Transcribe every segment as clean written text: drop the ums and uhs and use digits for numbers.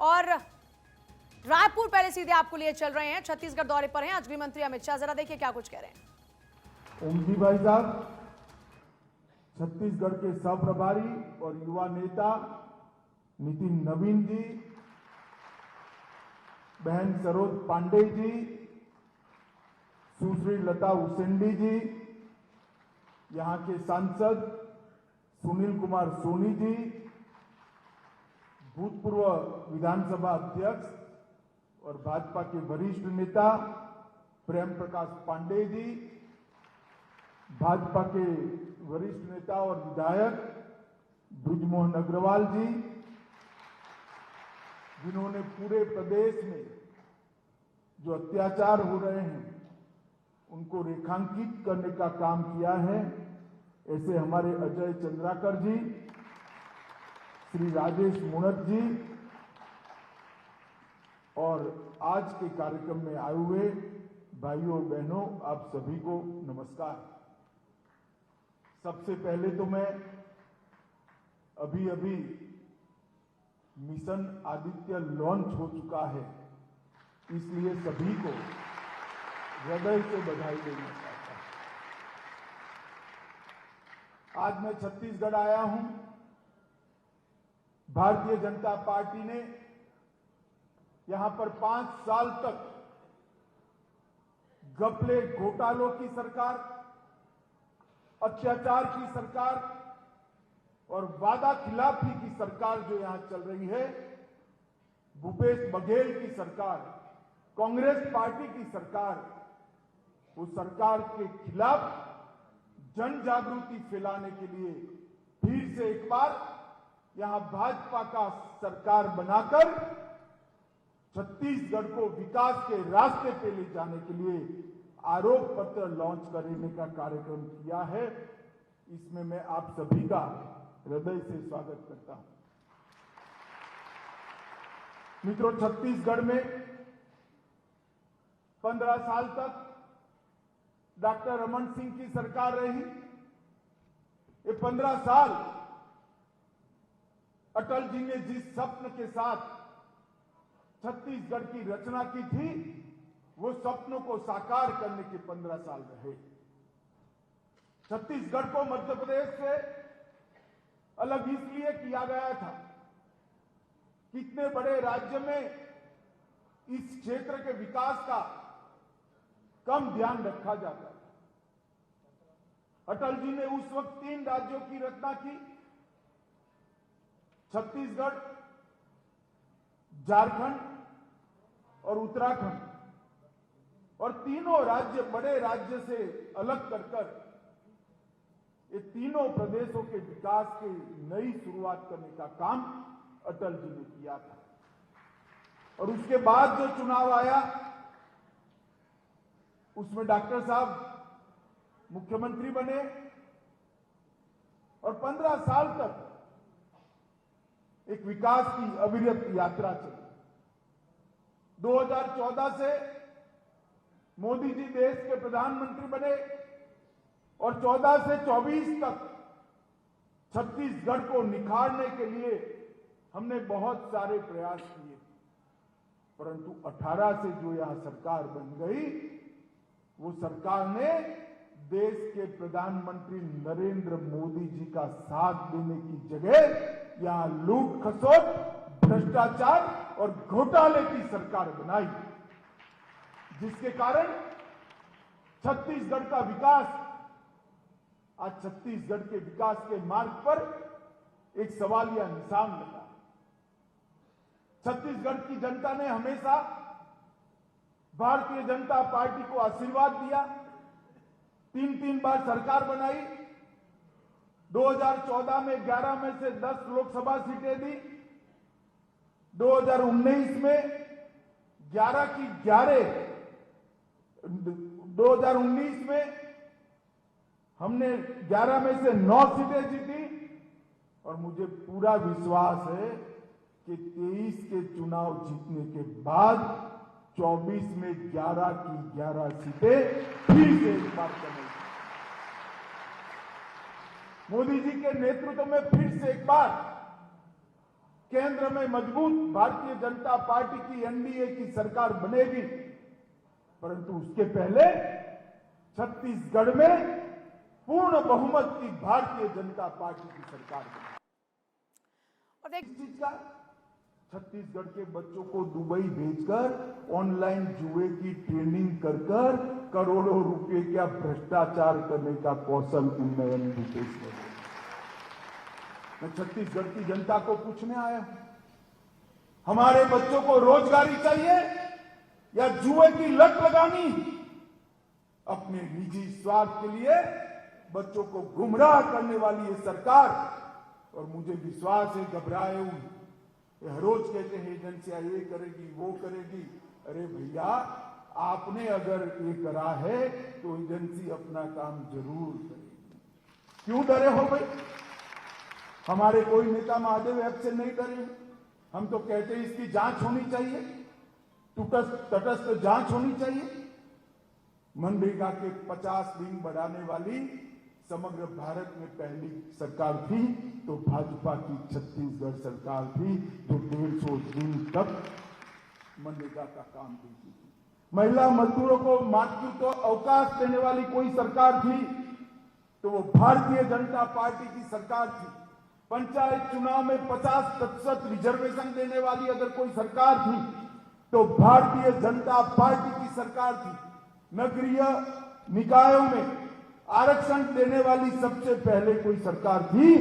और रायपुर पहले सीधे आपको लिए चल रहे हैं, छत्तीसगढ़ दौरे पर हैं आज गृह मंत्री अमित शाह। जरा देखिए क्या कुछ कह रहे हैं। ओमजी भाई साहब छत्तीसगढ़ के सहप्रभारी और युवा नेता नितिन नवीन जी, बहन सरोज पांडे जी, सुश्री लता उसेंडी जी, यहां के सांसद सुनील कुमार सोनी जी, भूतपूर्व विधानसभा अध्यक्ष और भाजपा के वरिष्ठ नेता प्रेम प्रकाश पांडे जी, भाजपा के वरिष्ठ नेता और विधायक बृजमोहन अग्रवाल जी, जिन्होंने पूरे प्रदेश में जो अत्याचार हो रहे हैं उनको रेखांकित करने का काम किया है, ऐसे हमारे अजय चंद्राकर जी, श्री राजेश मुणत जी और आज के कार्यक्रम में आए हुए भाइयों बहनों, आप सभी को नमस्कार। सबसे पहले तो मैं अभी मिशन आदित्य लॉन्च हो चुका है, इसलिए सभी को हृदय से बधाई देना चाहता हूं। आज मैं छत्तीसगढ़ आया हूं। भारतीय जनता पार्टी ने यहां पर 5 साल तक घपले घोटालों की सरकार, अत्याचार की सरकार और वादा खिलाफी की सरकार जो यहां चल रही है, भूपेश बघेल की सरकार, कांग्रेस पार्टी की सरकार, उस सरकार के खिलाफ जन जागृति फैलाने के लिए फिर से एक बार यहां भाजपा का सरकार बनाकर छत्तीसगढ़ को विकास के रास्ते पे ले जाने के लिए आरोप पत्र लॉन्च करने का कार्यक्रम किया है। इसमें मैं आप सभी का हृदय से स्वागत करता हूं। मित्रों, छत्तीसगढ़ में 15 साल तक डॉक्टर रमन सिंह की सरकार रही। ये 15 साल अटल जी ने जिस स्वप्न के साथ छत्तीसगढ़ की रचना की थी, वो सपनों को साकार करने के 15 साल रहे। छत्तीसगढ़ को मध्य प्रदेश से अलग इसलिए किया गया था कि इतने बड़े राज्य में इस क्षेत्र के विकास का कम ध्यान रखा जाता था। अटल जी ने उस वक्त 3 राज्यों की रचना की, छत्तीसगढ़, झारखंड और उत्तराखंड, और तीनों राज्य बड़े राज्य से अलग कर ये तीनों प्रदेशों के विकास की नई शुरुआत करने का काम अटल जी ने किया था। और उसके बाद जो चुनाव आया उसमें डॉक्टर साहब मुख्यमंत्री बने और 15 साल तक एक विकास की अविरत यात्रा चली। 2014 से मोदी जी देश के प्रधानमंत्री बने और 14 से 24 तक छत्तीसगढ़ को निखारने के लिए हमने बहुत सारे प्रयास किए, परंतु 18 से जो यहां सरकार बन गई, वो सरकार ने देश के प्रधानमंत्री नरेंद्र मोदी जी का साथ देने की जगह यहां लूट खसोट, भ्रष्टाचार और घोटाले की सरकार बनाई, जिसके कारण छत्तीसगढ़ का विकास आज छत्तीसगढ़ के विकास के मार्ग पर एक सवालिया निशान लगा। छत्तीसगढ़ की जनता ने हमेशा भारतीय जनता पार्टी को आशीर्वाद दिया, 3 बार सरकार बनाई। 2014 में 11 में से 10 लोकसभा सीटें दी, 2019 में 11 की 11, 2019 में हमने 11 में से 9 सीटें जीती और मुझे पूरा विश्वास है कि 23 के चुनाव जीतने के बाद 24 में 11 की 11 सीटें फिर से एक बार बनेगी। मोदी जी के नेतृत्व में फिर से एक बार केंद्र में मजबूत भारतीय जनता पार्टी की एनडीए की सरकार बनेगी, परंतु उसके पहले छत्तीसगढ़ में पूर्ण बहुमत की भारतीय जनता पार्टी की सरकार बनेगी। और देख इस चीज का छत्तीसगढ़ के बच्चों को दुबई भेजकर ऑनलाइन जुए की ट्रेनिंग कर कर करोड़ों रुपए का भ्रष्टाचार करने का कौशल उन्नयन भूपेश ने दिया। मैं छत्तीसगढ़ की जनता को पूछने आया हूं, हमारे बच्चों को रोजगारी चाहिए या जुए की लत लगानी? अपने निजी स्वार्थ के लिए बच्चों को गुमराह करने वाली ये सरकार, और मुझे विश्वास है घबराए हुए हर रोज कहते हैं एजेंसियां ये करेगी वो करेगी। अरे भैया, आपने अगर ये करा है तो एजेंसी अपना काम जरूर करेगी। क्यों डरे हो भाई? हमारे कोई नेता महादेव ऐप से नहीं डरे। हम तो कहते हैं इसकी जांच होनी चाहिए, तटस्थ जांच होनी चाहिए। मनरेगा के 50 दिन बढ़ाने वाली समग्र भारत में पहली सरकार थी तो भाजपा की छत्तीसगढ़ सरकार थी, जो 150 दिन तक मनरेगा का काम देती थी। महिला मजदूरों को मातृत्व अवकाश देने वाली कोई सरकार थी तो वो भारतीय जनता पार्टी की सरकार थी। पंचायत चुनाव में 50% रिजर्वेशन देने वाली अगर कोई सरकार थी तो भारतीय जनता पार्टी की सरकार थी। नगरीय निकायों में आरक्षण देने वाली सबसे पहले कोई सरकार थी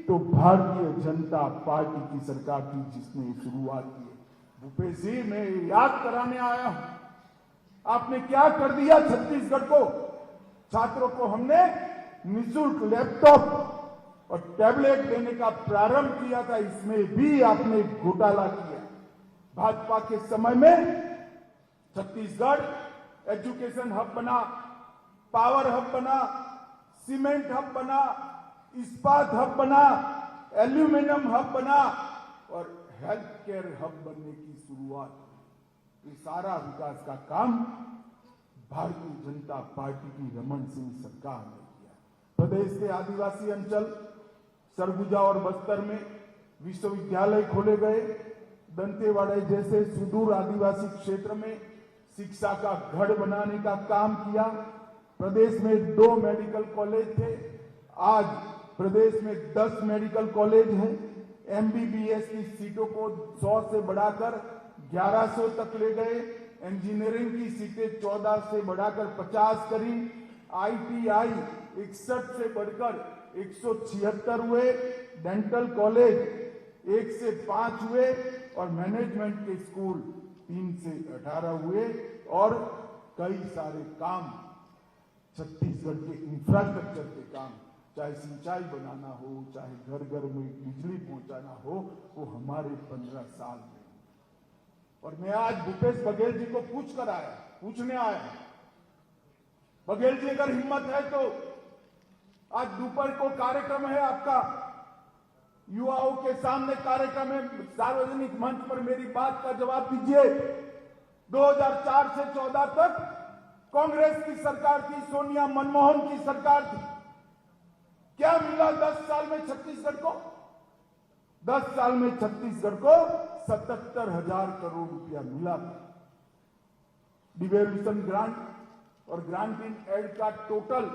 तो भारतीय जनता पार्टी की सरकार थी, जिसने शुरुआत की है। भूपेश जी, मैं याद कराने आया हूं, आपने क्या कर दिया छत्तीसगढ़ को। छात्रों को हमने निःशुल्क लैपटॉप और टैबलेट देने का प्रारंभ किया था, इसमें भी आपने घोटाला किया। भाजपा के समय में छत्तीसगढ़ एजुकेशन हब बना, पावर हब बना, सीमेंट हब बना, इस्पात हब बना, एल्यूमिनियम हब बना और हेल्थ केयर हब बनने की शुरुआत। ये सारा विकास का काम भारतीय जनता पार्टी की रमन सिंह सरकार ने किया। प्रदेश के आदिवासी अंचल सरगुजा और बस्तर में विश्वविद्यालय खोले गए। दंतेवाड़ा जैसे सुदूर आदिवासी क्षेत्र में शिक्षा का गढ़ बनाने का काम किया। प्रदेश में 2 मेडिकल कॉलेज थे, आज प्रदेश में 10 मेडिकल कॉलेज हैं। एमबीबीएस की सीटों को 100 से बढ़ाकर 1100 तक ले गए। इंजीनियरिंग की सीटें 14 से बढ़ाकर 50 करी। आईटीआई 61 से बढ़कर 176 हुए। डेंटल कॉलेज 1 से 5 हुए और मैनेजमेंट के स्कूल 3 से 18 हुए। और कई सारे काम छत्तीसगढ़ के इंफ्रास्ट्रक्चर के काम, चाहे सिंचाई बनाना हो, चाहे घर घर में बिजली पहुंचाना हो, वो हमारे 15 साल में। और मैं आज भूपेश बघेल जी को पूछने आया। बघेल जी, अगर हिम्मत है तो आज दोपहर को कार्यक्रम है आपका, युवाओं के सामने कार्यक्रम है, सार्वजनिक मंच पर मेरी बात का जवाब दीजिए। 2004 से 14 तक कांग्रेस की सरकार थी, सोनिया मनमोहन की सरकार थी। क्या मिला 10 साल में छत्तीसगढ़ को? 10 साल में छत्तीसगढ़ को 77,000 करोड़ रुपया मिला था। डिवेल्यूशन ग्रांट और ग्रांट इन एड का टोटल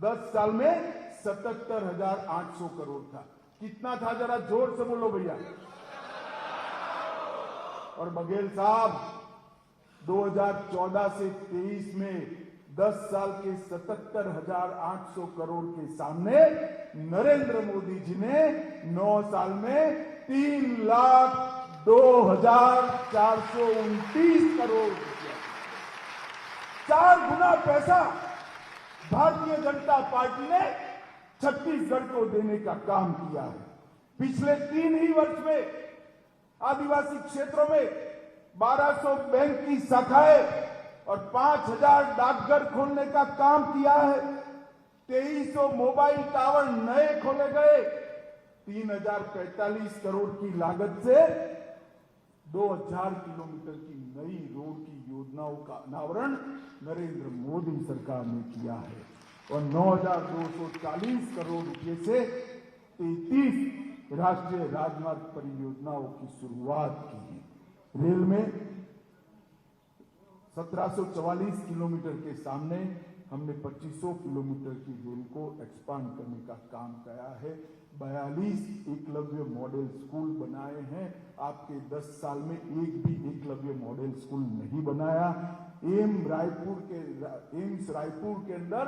10 साल में 77,800 करोड़ था। कितना था जरा जोर से बोलो भैया। और बघेल साहब, 2014 से 23 में 10 साल के 77,800 करोड़ के सामने नरेंद्र मोदी जी ने 9 साल में 3,02,429 करोड़ रुपया, 4 गुना पैसा भारतीय जनता पार्टी ने छत्तीसगढ़ को देने का काम किया है। पिछले 3 ही वर्ष में आदिवासी क्षेत्रों में 1200 बैंक की शाखाएं और 5,000 डाकघर खोलने का काम किया है। 2300 मोबाइल टावर नए खोले गए। 3,045 करोड़ की लागत से 2,000 किलोमीटर की नई रोड की योजनाओं का अनावरण नरेंद्र मोदी सरकार ने किया है। और 9,240 करोड़ रुपए से राष्ट्रीय राजमार्ग परियोजनाओं की शुरुआत की है। रेल में 1744 किलोमीटर के सामने हमने 2500 किलोमीटर की रेल को एक्सपांड करने का काम किया है। 42 एकलव्य मॉडल स्कूल बनाए हैं। आपके 10 साल में एक भी एकलव्य मॉडल स्कूल नहीं बनाया। एम्स रायपुर के अंदर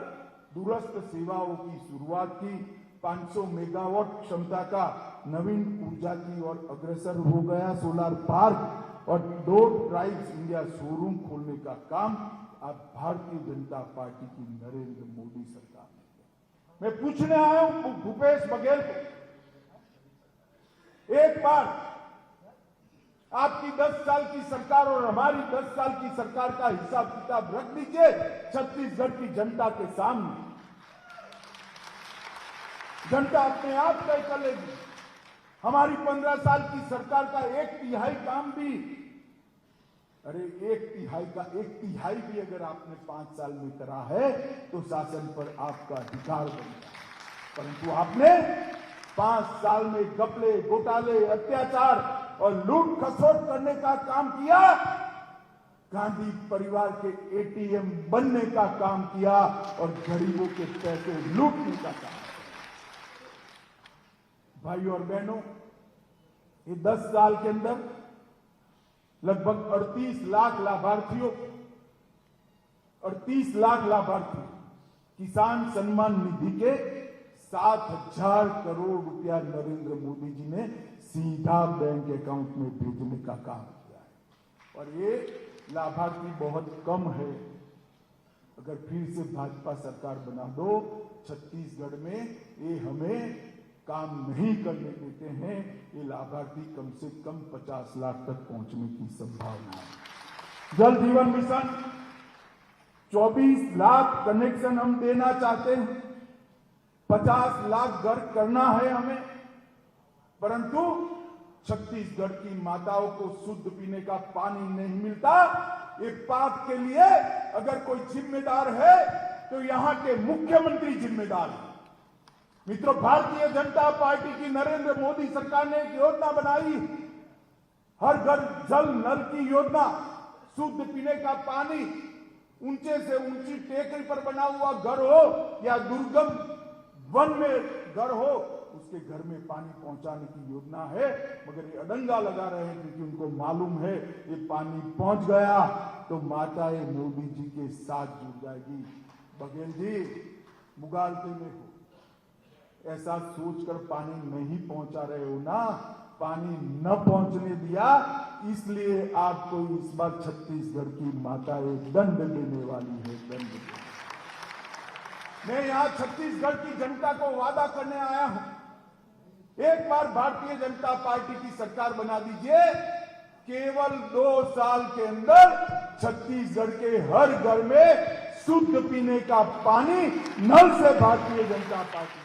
दूरस्थ सेवाओं की शुरुआत की। 500 मेगावाट क्षमता का नवीन ऊर्जा की ओर अग्रसर हो गया। सोलर पार्क और डॉट ड्राइव्स इंडिया शोरूम खोलने का काम अब भारतीय जनता पार्टी की नरेंद्र मोदी सरकार ने। मैं पूछने आया हूं भूपेश बघेल को, एक बार आपकी 10 साल की सरकार और हमारी 10 साल की सरकार का हिसाब किताब रख दीजिए छत्तीसगढ़ की जनता के सामने। जनता अपने आप तय कर लेगी। हमारी 15 साल की सरकार का 1/3 काम भी, अरे 1/3 भी अगर आपने 5 साल में करा है तो शासन पर आपका अधिकार बनता है। परंतु आपने 5 साल में घपले, घोटाले, अत्याचार और लूट खसोट करने का काम किया। गांधी परिवार के एटीएम बनने का काम किया और गरीबों के पैसे लूटने का काम। भाई और बहनों, ये 10 साल के अंदर लगभग 38 लाख लाभार्थी किसान सम्मान निधि के 7,000 करोड़ रुपया नरेंद्र मोदी जी ने सीधा बैंक अकाउंट में भेजने का काम किया है। और ये लाभार्थी बहुत कम है। अगर फिर से भाजपा सरकार बना दो छत्तीसगढ़ में, ये हमें काम नहीं करने देते हैं। ये लाभार्थी कम से कम 50 लाख तक पहुंचने की संभावना है। जल जीवन मिशन 24 लाख कनेक्शन हम देना चाहते हैं। 50 लाख घर करना है हमें। परंतु छत्तीसगढ़ की माताओं को शुद्ध पीने का पानी नहीं मिलता। इस बात के लिए अगर कोई जिम्मेदार है तो यहां के मुख्यमंत्री जिम्मेदार है। मित्रों, भारतीय जनता पार्टी की नरेंद्र मोदी सरकार ने एक योजना बनाई, हर घर जल नल की योजना। शुद्ध पीने का पानी ऊंचे से ऊंची टेकरी पर बना हुआ घर हो या दुर्गम वन में घर हो, उसके घर में पानी पहुंचाने की योजना है। मगर ये अडंगा लगा रहे हैं क्योंकि उनको मालूम है ये पानी पहुंच गया तो माताएं मोदी जी के साथ जुड़ जाएगी। बघेल जी, मुगालते में हो, ऐसा सोचकर पानी नहीं पहुंचा रहे हो ना। पानी न पहुंचने दिया, इसलिए आपको इस बार छत्तीसगढ़ की माताएं दंड देने वाली है, दंड। मैं यहां छत्तीसगढ़ की जनता को वादा करने आया हूं, एक बार भारतीय जनता पार्टी की सरकार बना दीजिए। केवल 2 साल के अंदर छत्तीसगढ़ के हर घर में शुद्ध पीने का पानी नल से भारतीय जनता पार्टी